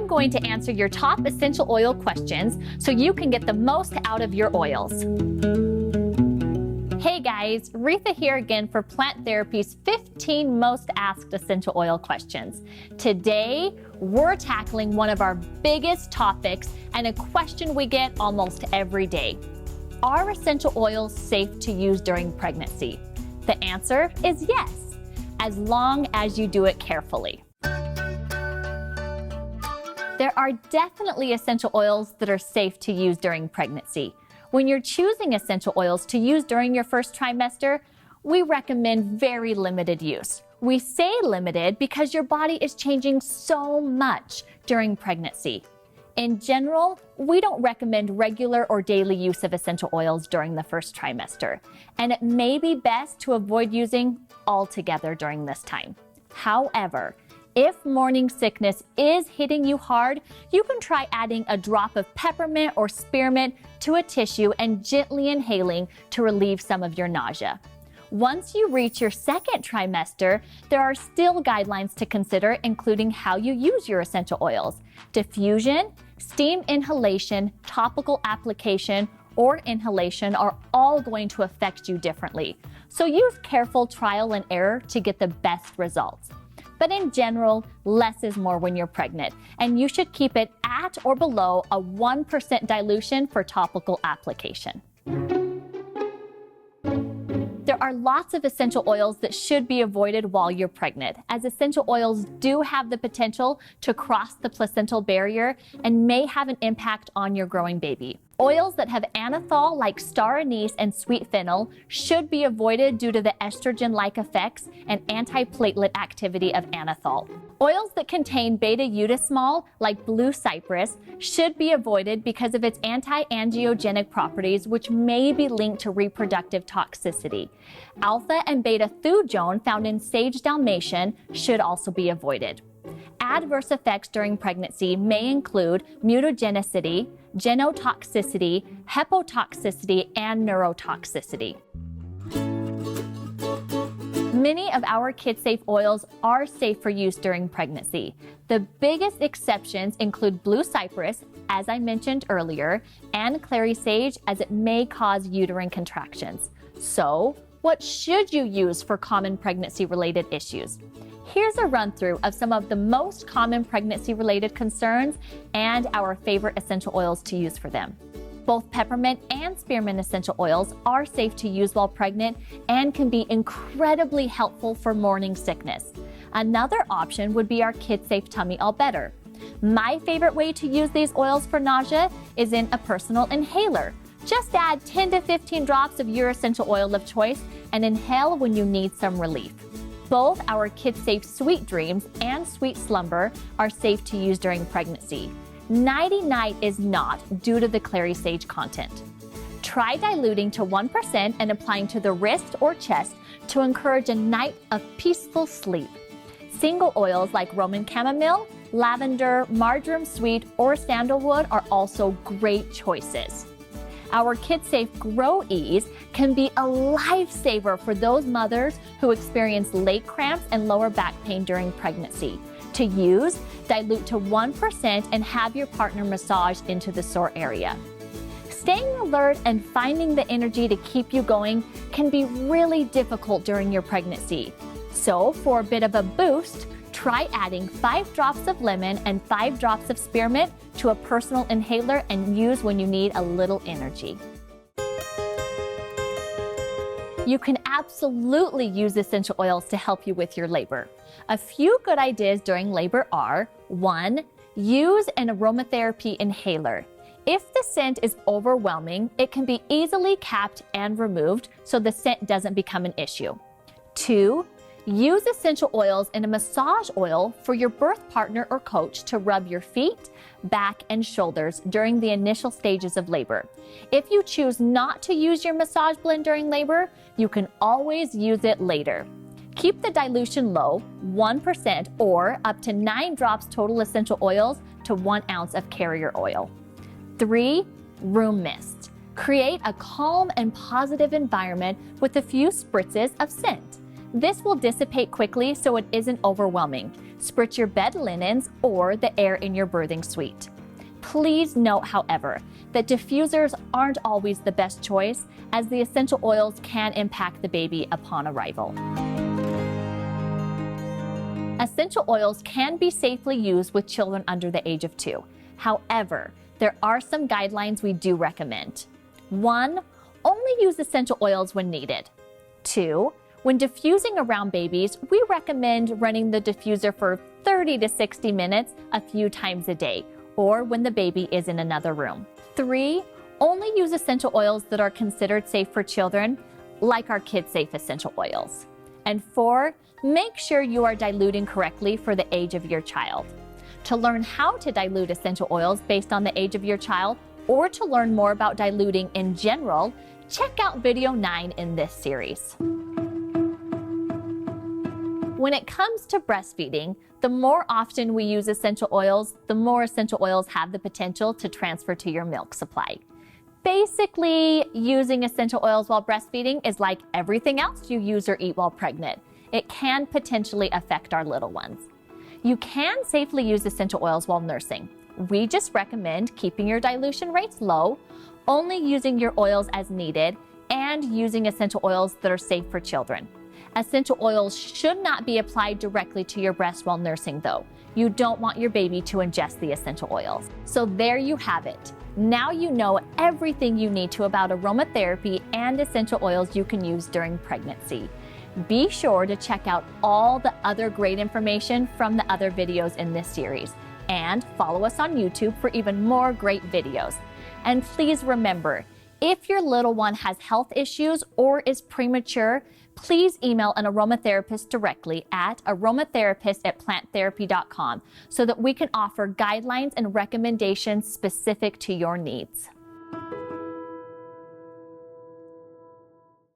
I'm going to answer your top essential oil questions so you can get the most out of your oils. Hey guys, Retha here again for Plant Therapy's 15 most asked essential oil questions. Today, we're tackling one of our biggest topics and a question we get almost every day. Are essential oils safe to use during pregnancy? The answer is yes, as long as you do it carefully. There are definitely essential oils that are safe to use during pregnancy. When you're choosing essential oils to use during your first trimester, we recommend very limited use. We say limited because your body is changing so much during pregnancy. In general, we don't recommend regular or daily use of essential oils during the first trimester, and it may be best to avoid using altogether during this time. However, if morning sickness is hitting you hard, you can try adding a drop of peppermint or spearmint to a tissue and gently inhaling to relieve some of your nausea. Once you reach your second trimester, there are still guidelines to consider, including how you use your essential oils. Diffusion, steam inhalation, topical application, or inhalation are all going to affect you differently. So use careful trial and error to get the best results. But in general, less is more when you're pregnant, and you should keep it at or below a 1% dilution for topical application. There are lots of essential oils that should be avoided while you're pregnant, as essential oils do have the potential to cross the placental barrier and may have an impact on your growing baby. Oils that have anethol like star anise and sweet fennel should be avoided due to the estrogen-like effects and antiplatelet activity of anethol. Oils that contain beta-udismol like blue cypress should be avoided because of its anti-angiogenic properties, which may be linked to reproductive toxicity. Alpha and beta-thujone found in sage dalmatian should also be avoided. Adverse effects during pregnancy may include mutagenicity, genotoxicity, hepotoxicity, and neurotoxicity. Many of our kid-safe oils are safe for use during pregnancy. The biggest exceptions include blue cypress, as I mentioned earlier, and clary sage, as it may cause uterine contractions. So, what should you use for common pregnancy-related issues? Here's a run-through of some of the most common pregnancy-related concerns and our favorite essential oils to use for them. Both peppermint and spearmint essential oils are safe to use while pregnant and can be incredibly helpful for morning sickness. Another option would be our kid-safe Tummy All Better. My favorite way to use these oils for nausea is in a personal inhaler. Just add 10 to 15 drops of your essential oil of choice and inhale when you need some relief. Both our kid-safe Sweet Dreams and Sweet Slumber are safe to use during pregnancy. Nighty Night is not due to the clary sage content. Try diluting to 1% and applying to the wrist or chest to encourage a night of peaceful sleep. Single oils like Roman chamomile, lavender, marjoram sweet, or sandalwood are also great choices. Our kid-safe Grow Ease can be a lifesaver for those mothers who experience leg cramps and lower back pain during pregnancy. To use, dilute to 1% and have your partner massage into the sore area. Staying alert and finding the energy to keep you going can be really difficult during your pregnancy. So, for a bit of a boost, try adding 5 drops of lemon and 5 drops of spearmint to a personal inhaler and use when you need a little energy. You can absolutely use essential oils to help you with your labor. A few good ideas during labor are: 1. Use an aromatherapy inhaler. If the scent is overwhelming, it can be easily capped and removed so the scent doesn't become an issue. 2. Use essential oils in a massage oil for your birth partner or coach to rub your feet, back, and shoulders during the initial stages of labor. If you choose not to use your massage blend during labor, you can always use it later. Keep the dilution low, 1% or up to 9 drops total essential oils to 1 ounce of carrier oil. 3. Room mist. Create a calm and positive environment with a few spritzes of scent. This will dissipate quickly so it isn't overwhelming. Spritz your bed linens or the air in your birthing suite. Please note, however, that diffusers aren't always the best choice, as the essential oils can impact the baby upon arrival. Essential oils can be safely used with children under the age of 2. However, there are some guidelines we do recommend. 1. Only use essential oils when needed. 2. When diffusing around babies, we recommend running the diffuser for 30 to 60 minutes a few times a day, or when the baby is in another room. 3. Only use essential oils that are considered safe for children, like our kid-safe essential oils. And 4. Make sure you are diluting correctly for the age of your child. To learn how to dilute essential oils based on the age of your child, or to learn more about diluting in general, check out video 9 in this series. When it comes to breastfeeding, the more often we use essential oils, the more essential oils have the potential to transfer to your milk supply. Basically, using essential oils while breastfeeding is like everything else you use or eat while pregnant. It can potentially affect our little ones. You can safely use essential oils while nursing. We just recommend keeping your dilution rates low, only using your oils as needed, and using essential oils that are safe for children. Essential oils should not be applied directly to your breast while nursing though. You don't want your baby to ingest the essential oils. So there you have it. Now you know everything you need to about aromatherapy and essential oils you can use during pregnancy. Be sure to check out all the other great information from the other videos in this series, and follow us on YouTube for even more great videos. And please remember, if your little one has health issues or is premature, please email an aromatherapist directly at aromatherapist@planttherapy.com so that we can offer guidelines and recommendations specific to your needs.